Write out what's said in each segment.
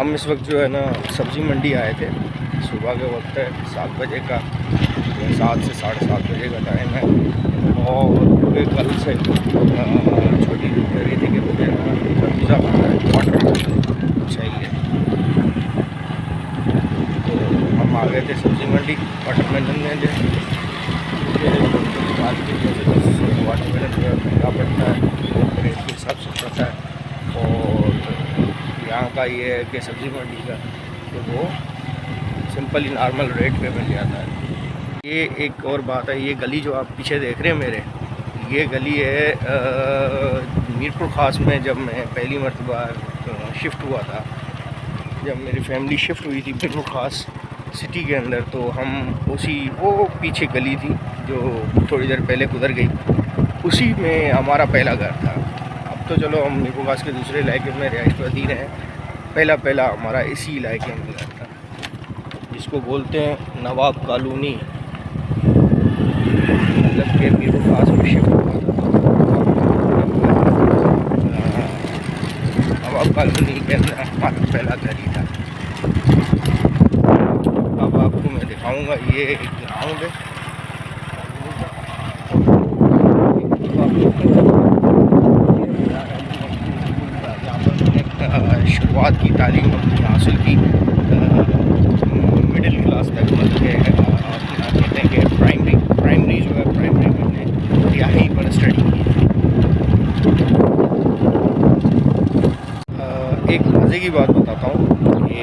हम इस वक्त जो है ना सब्ज़ी मंडी आए थे। सुबह के वक्त है, 7 बजे का, 7 से 7:30 बजे का टाइम है। और पूरे कल से छोटी कह रही थी कि मुझे खरबूजा खाना है, वाटरमेलन चाहिए। तो हम आ गए थे सब्ज़ी मंडी वाटरमेलन में जो बात की वाटरमेलन जो है महंगा पड़ता है, रेट के हिसाब से पड़ता है। और यहाँ का ये है कि सब्ज़ी मंडी का तो वो सिंपल ही नॉर्मल रेट पे मिल जाता है। ये एक और बात है, ये गली जो आप पीछे देख रहे हैं मेरे, ये गली है मीरपुर ख़ास में। जब मैं पहली मरतबा शिफ्ट हुआ था, जब मेरी फैमिली शिफ्ट हुई थी मीरपुर ख़ास सिटी के अंदर, तो हम उसी वो पीछे गली थी जो थोड़ी देर पहले गुजर गई, उसी में हमारा पहला घर था। अब तो चलो हम मीरपुर ख़ास के दूसरे इलाके में रिहाइश पजीर हैं, पहला हमारा इसी इलाके में घर था, जिसको बोलते हैं नवाब कॉलोनी। मतलब के मीरपुर ख़ास में शिफ्ट हुआ था, नवाब कॉलोनी के अंदर हमारा पहला घर ही था। अब आपको मैं दिखाऊंगा, ये एक ग्राउंड है। शुरुआत की तालीम हमने हासिल की मिडिल क्लास तक, मतलब के कहते हैं कि प्राइमरी जो है, प्राइमरी में हमने यहीं पर स्टडी की। एक मज़े की बात बताता हूँ कि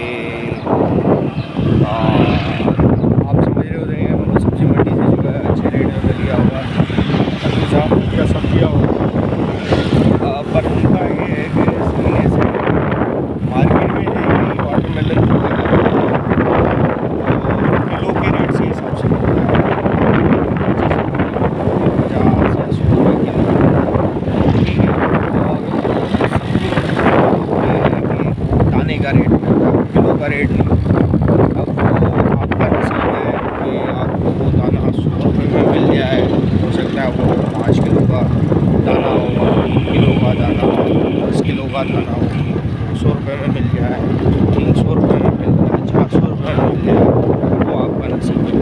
आप समझ रहे होते हैं मतलब सब्ज़ी मंडी से जो है अच्छे रेट में लिया होगा खरबूजा या सब्जियाँ होगा, पर उनका ये है कि सीने से मार्केट में वाटरमेलन जो है किलो के रेट से हिसाब से मिलता है, 50 या 100 रुपये किलो। ठीक है, दाने का रेट मिलता है, किलो का रेट नहीं। अब आपका नसीब है कि आपको वो दाना 100 रुपये में मिल जाए, हो सकता है वो 5 किलो का दाना हो, 3 किलो का दाना हो, 10 किलो का दाना हो, 200 रुपये में मिल जाए, 300 रुपये में मिल जाए, 400 रुपये में मिल जाए, वो आपका नसीब है।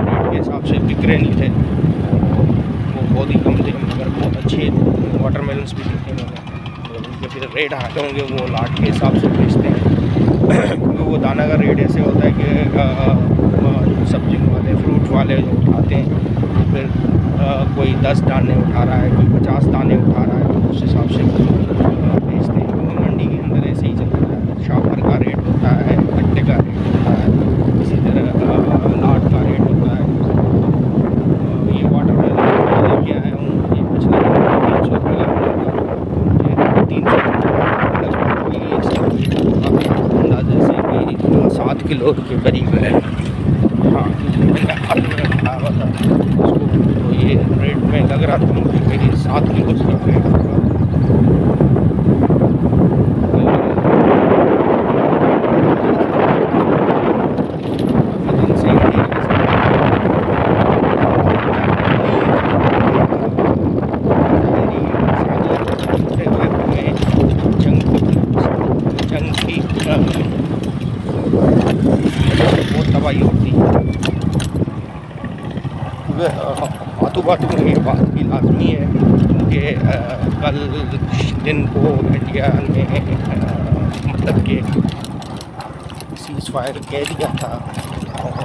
रेट के हिसाब से बिक रहे नहीं थे, वो बहुत ही कम थे, मगर बहुत अच्छे वाटरमेलन्स भी दिखने लगे। तो उनके फिर रेट आते होंगे, वो लाट के हिसाब से बेचते हैं। क्योंकि वो दाना का रेट ऐसे होता है कि सब्जी वाले, फ्रूट वाले जो उठाते हैं, फिर कोई 10 दाने उठा रहा है, कोई 50 दाने उठा रहा है, तो उस हिसाब से बेचते हैं। क्योंकि मंडी के अंदर ऐसे ही चलता है, शॉपर का रेट होता है, कट्टे का रेट होता है, इसी तरह लाट का रेट होता है। ये वाटरमेलन लेके आया हूँ, ये पिछले 300 रुपये का मिला था, 300 अंदाजे से भी 7 किलो के करीब है। हाँ, मैंने हाथ में रखा हुआ था उसको, तो ये रेट में लग रहा था मुझे मेरी 7 किलो से रेट होगा। बहुत तबाही होती है। बातों में ये बात भी लाजमी है कि कल दिन को इंडिया ने मतलब कि सीज़ फायर कह दिया था, और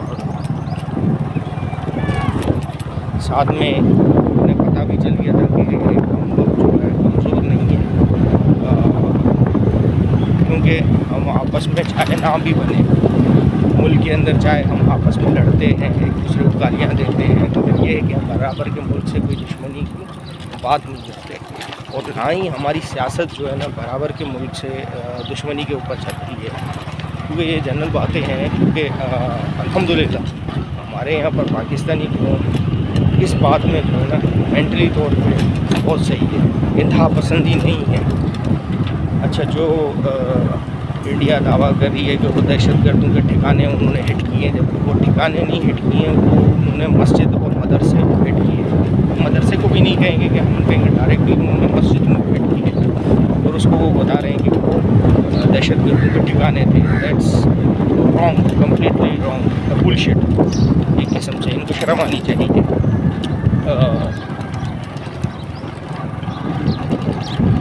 साथ में उन्हें पता भी चल गया था कि हम लोग जो है कमज़ोर नहीं है, क्योंकि हम आपस में चाहे ना भी बने मुल्क के अंदर चाहे हम आपस में लड़ते हैं, एक दूसरे को गालियाँ देते हैं, मगर ये है कि हम बराबर के मुल्क से कोई दुश्मनी की बात नहीं करते, और ना ही हमारी सियासत जो है ना बराबर के मुल्क से दुश्मनी के ऊपर चलती है, क्योंकि ये जनरल बातें हैं। क्योंकि अल्हम्दुलिल्लाह हमारे यहाँ पर पाकिस्तानी कौम इस बात में जो है ना मेंटली तौर पे बहुत सही है, इंतहा पसंदी नहीं है। अच्छा, जो इंडिया दावा कर रही है कि वो दहशतगर्दों के ठिकाने उन्होंने हिट किए, जबकि वो ठिकाने नहीं हिट किए, वो उन्होंने मस्जिद और मदरसे को हिट किए। मदरसे को भी नहीं कहेंगे कि हम कहेंगे, डायरेक्टली उन्होंने मस्जिद में हिट किए और उसको वो बता रहे हैं कि वो दहशतगर्दों के ठिकाने थे। That's wrong, completely wrong, bullshit. एक किस्म से इनको शर्म आनी चाहिए।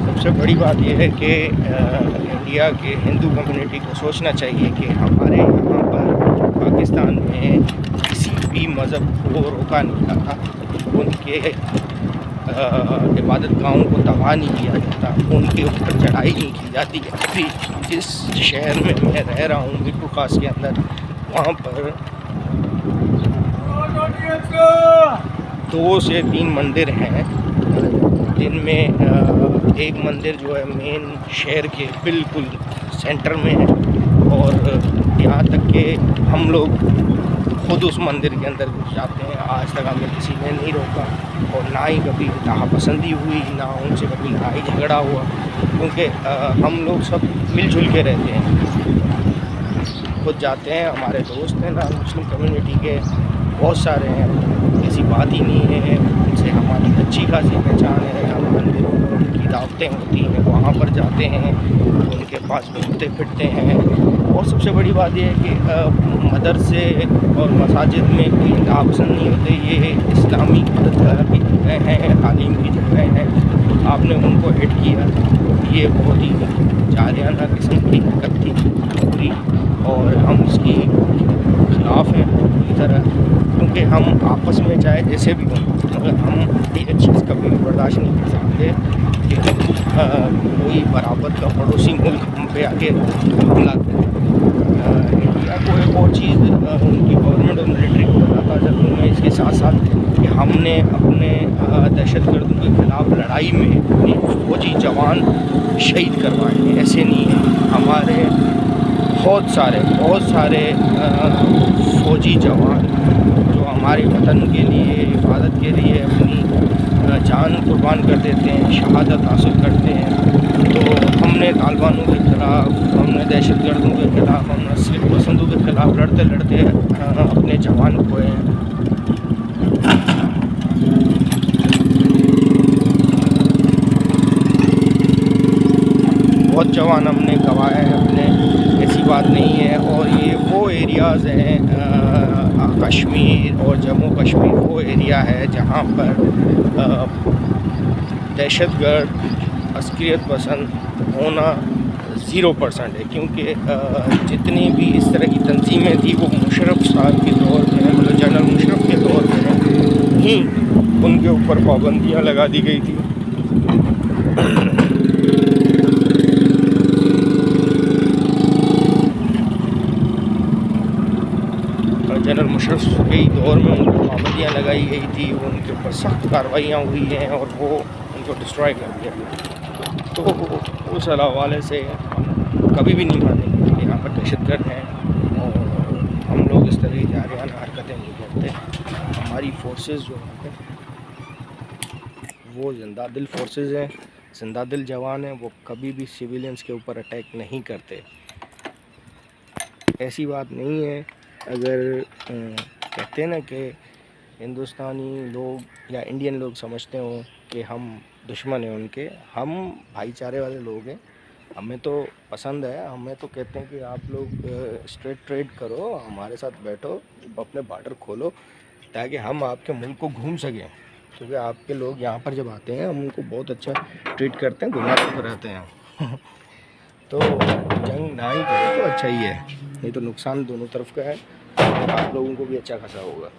सबसे बड़ी बात यह है कि इंडिया के हिंदू कम्युनिटी को सोचना चाहिए कि हमारे यहाँ पर पाकिस्तान में किसी भी मज़हब को रोका नहीं जाता, उनके इबादत गाहों को तबाह नहीं किया जाता, उनके ऊपर चढ़ाई नहीं की जाती। अभी जिस शहर में मैं रह रहा हूँ, मिट्टू खास के अंदर, वहाँ पर 2 से 3 मंदिर हैं, जिनमें एक मंदिर जो है मेन शहर के बिल्कुल सेंटर में है, और यहाँ तक कि हम लोग खुद उस मंदिर के अंदर घुस जाते हैं। आज तक हमें किसी ने नहीं रोका, और ना ही कभी इंतहा पसंदी हुई, ना उनसे कभी लड़ाई झगड़ा हुआ, क्योंकि हम लोग सब मिलजुल के रहते हैं। खुद जाते हैं, हमारे दोस्त हैं ना मुस्लिम कम्युनिटी के बहुत सारे हैं, ऐसी बात ही नहीं है। उनसे हमारी अच्छी खासी पहचान है। हम मंदिरों की दावतें होती हैं, वहाँ पर जाते हैं, उनके पास घूमते फिरते हैं। और सबसे बड़ी बात यह है कि मदरसे और मसाजिद में कोई इंतहा पसंद नहीं होते। ये इस्लामी इबादतगाह की जगह हैं, तालीम की जगह हैं। आपने उनको हिट किया, ये बहुत ही जारियाना किस्म की हरकत थी पूरी, और हम उसकी खिलाफ हैं पूरी तरह, क्योंकि हम आपस में चाहे जैसे भी हों, मगर हम एक चीज़ कभी भी बर्दाश्त नहीं कर सकते कि कोई बराबर का पड़ोसी मुल्क हम पे आके हमला करे। इंडिया को एक और चीज़ उनकी गवर्नमेंट और मिलिट्री को बताता चलूँ मैं इसके साथ साथ, कि हमने अपने दहशतगर्दों के ख़िलाफ़ लड़ाई में अपने फौजी जवान शहीद करवाए हैं। ऐसे नहीं है, हमारे बहुत सारे फौजी जवान जो हमारे वतन के लिए, हिफाजत के लिए अपनी जान कुर्बान कर देते हैं, शहादत हासिल करते हैं। तो हमने तालिबानों के ख़िलाफ़, हमने दहशतगर्दों के ख़िलाफ़, हमने सिख पसंदों के ख़िलाफ़ लड़ते लड़ते अपने जवान खोए हैं। बहुत जवान हमने गंवाए हैं अपने, ऐसी बात नहीं है। और ये वो एरियाज़ हैं, कश्मीर और जम्मू कश्मीर वो एरिया है जहाँ पर दहशतगर्द अस्करियत पसंद होना 0% है, क्योंकि जितनी भी इस तरह की तंजीमें थी वो मुशर्रफ साहब के दौर में, मतलब जनरल मुशर्रफ के दौर में ही उनके ऊपर पाबंदियाँ लगा दी गई थी। जनरल मुशर्रफ के दौर में उनको पाबंदियाँ लगाई गई थी, उनके ऊपर सख्त कार्रवाइयाँ हुई हैं और वो उनको डिस्ट्रॉय कर दिया। तो उस हवाले से हम कभी भी नहीं मानेंगे कि यहाँ पर दहशतगर्द हैं, और हम लोग इस तरह की जारियाना हरकतें नहीं करते। हमारी फोर्सेस जो हैं वो जिंदा दिल फोर्सेस हैं, जिंदा दिल जवान हैं, वो कभी भी सिविलियंस के ऊपर अटैक नहीं करते। ऐसी बात नहीं है। अगर कहते हैं ना कि हिंदुस्तानी लोग या इंडियन लोग समझते हो कि हम दुश्मन हैं उनके, हम भाईचारे वाले लोग हैं, हमें तो पसंद है। हमें तो कहते हैं कि आप लोग स्ट्रेट ट्रेड करो, हमारे साथ बैठो, अपने बॉर्डर खोलो, ताकि हम आपके मुल्क को घूम सकें, क्योंकि आपके लोग यहाँ पर जब आते हैं हम उनको बहुत अच्छा ट्रीट करते हैं, घुमाते फिराते हैं। तो जंग ना ही करें तो अच्छा ही है, नहीं तो नुकसान दोनों तरफ का है, और आप लोगों को भी अच्छा खासा होगा।